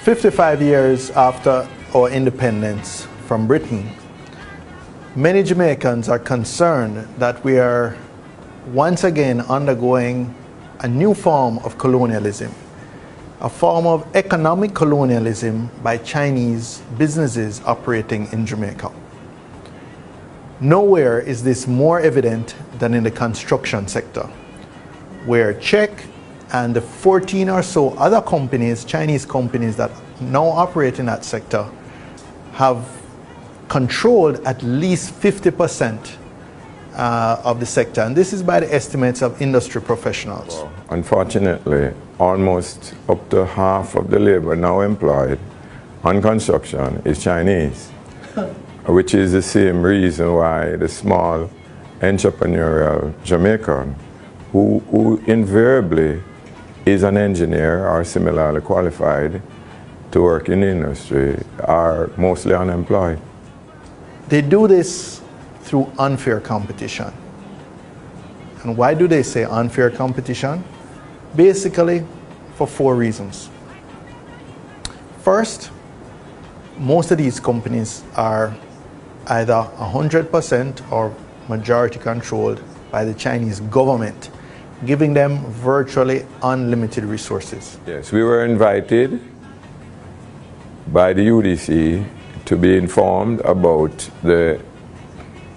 55 years after our independence from Britain, many Jamaicans are concerned that we are once again undergoing a new form of colonialism, a form of economic colonialism by Chinese businesses operating in Jamaica. Nowhere is this more evident than in the construction sector, where Czech and the 14 or so other companies, Chinese companies that now operate in that sector, have controlled at least 50% of the sector. And this is by the estimates of industry professionals. Well, unfortunately, almost up to half of the labor now employed on construction is Chinese, which is the same reason why the small entrepreneurial Jamaican, who invariably is an engineer or similarly qualified to work in the industry, are mostly unemployed. They do this through unfair competition. And why do they say unfair competition? Basically, for 4 reasons. First, most of these companies are either 100% or majority controlled by the Chinese government, giving them virtually unlimited resources. Yes, we were invited by the UDC to be informed about the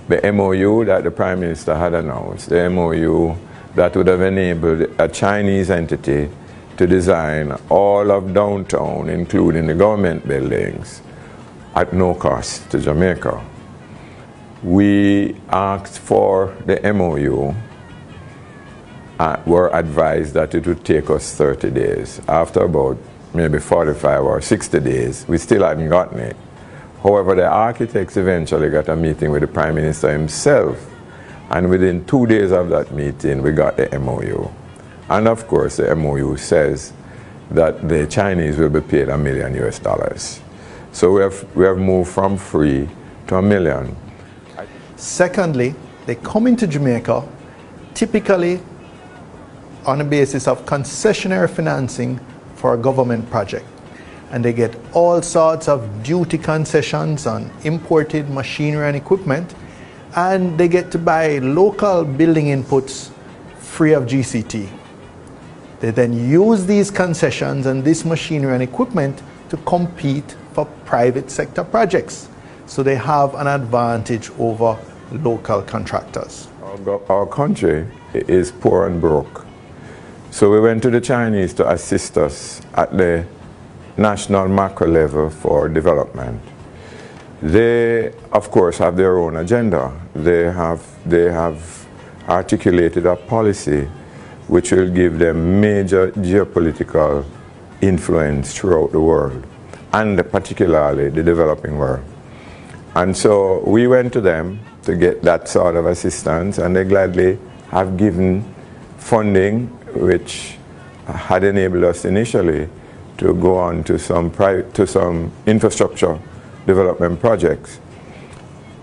MOU that the Prime Minister had announced, the MOU that would have enabled a Chinese entity to design all of downtown, including the government buildings, at no cost to Jamaica. We asked for the MOU, were advised that it would take us 30 days. After about maybe 45 or 60 days, we still hadn't gotten it. However, the architects eventually got a meeting with the Prime Minister himself, and within 2 days of that meeting, we got the MOU. And of course, the MOU says that the Chinese will be paid $1 million US. So we have moved from free to $1 million. Secondly, they come into Jamaica typically on the basis of concessionary financing for a government project. And they get all sorts of duty concessions on imported machinery and equipment, and they get to buy local building inputs free of GCT. They then use these concessions and this machinery and equipment to compete for private sector projects. So they have an advantage over local contractors. Our country is poor and broke. So we went to the Chinese to assist us at the national macro level for development. They, of course, have their own agenda. They have articulated a policy which will give them major geopolitical influence throughout the world, and particularly the developing world. And so we went to them to get that sort of assistance, and they gladly have given funding which had enabled us initially to go on to some infrastructure development projects.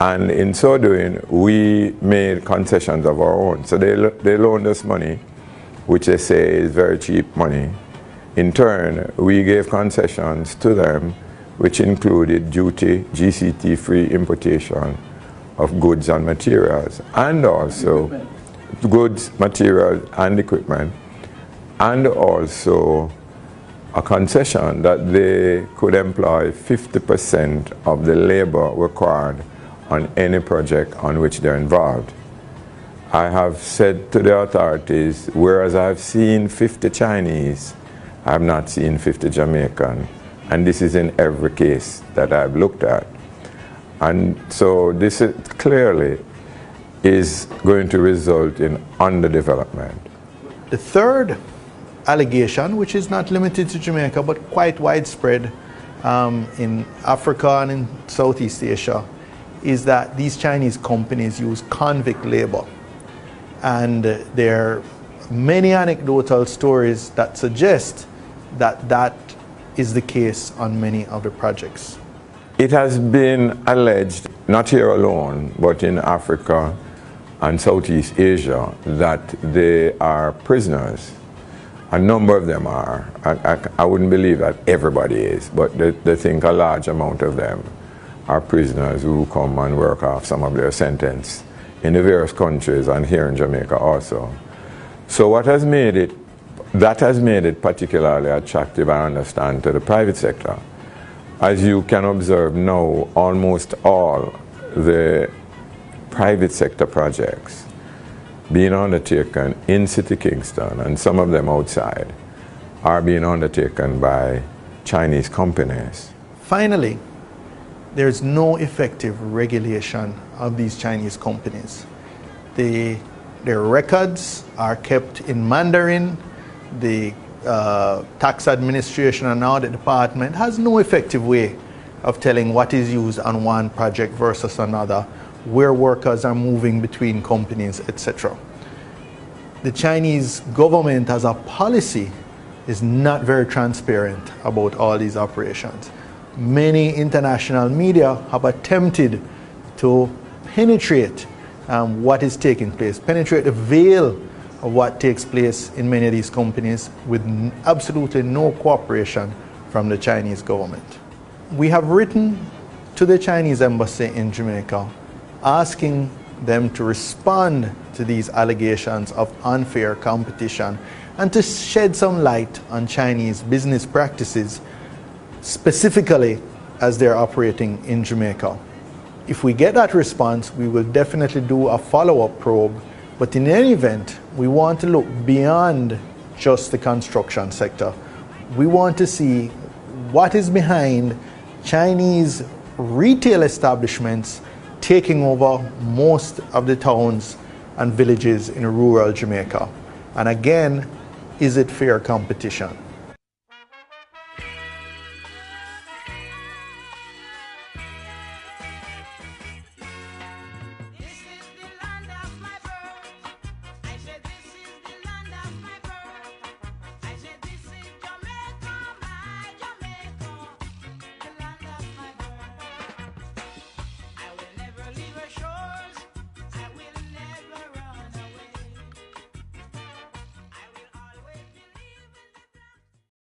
And in so doing, we made concessions of our own. So they loaned us money, which they say is very cheap money. In turn, we gave concessions to them, which included duty, GCT-free importation of goods and materials, and also goods, materials, and equipment, and also a concession that they could employ 50% of the labor required on any project on which they're involved. I have said to the authorities, whereas I've seen 50 Chinese, I have not seen 50 Jamaican, and this is in every case that I've looked at. And so this clearly is going to result in underdevelopment. The third allegation, which is not limited to Jamaica but quite widespread in Africa and in Southeast Asia, is that these Chinese companies use convict labor. And there are many anecdotal stories that suggest that that is the case on many of the projects. It has been alleged, not here alone, but in Africa and Southeast Asia, that they are prisoners A number of them are. I wouldn't believe that everybody is, but they think a large amount of them are prisoners who come and work off some of their sentence in the various countries and here in Jamaica also. So that has made it particularly attractive, I understand, to the private sector. As you can observe now, almost all the private sector projects being undertaken in City Kingston, and some of them outside, are being undertaken by Chinese companies. Finally, there's no effective regulation of these Chinese companies. Their records are kept in Mandarin. The tax administration and audit department has no effective way of telling what is used on one project versus another, where workers are moving between companies, etc. The Chinese government as a policy is not very transparent about all these operations. Many international media have attempted to penetrate what is taking place, penetrate the veil of what takes place in many of these companies with absolutely no cooperation from the Chinese government. We have written to the Chinese embassy in Jamaica asking them to respond to these allegations of unfair competition and to shed some light on Chinese business practices, specifically as they're operating in Jamaica. If we get that response, we will definitely do a follow-up probe, but in any event, we want to look beyond just the construction sector. We want to see what is behind Chinese retail establishments taking over most of the towns and villages in rural Jamaica. And again, is it fair competition?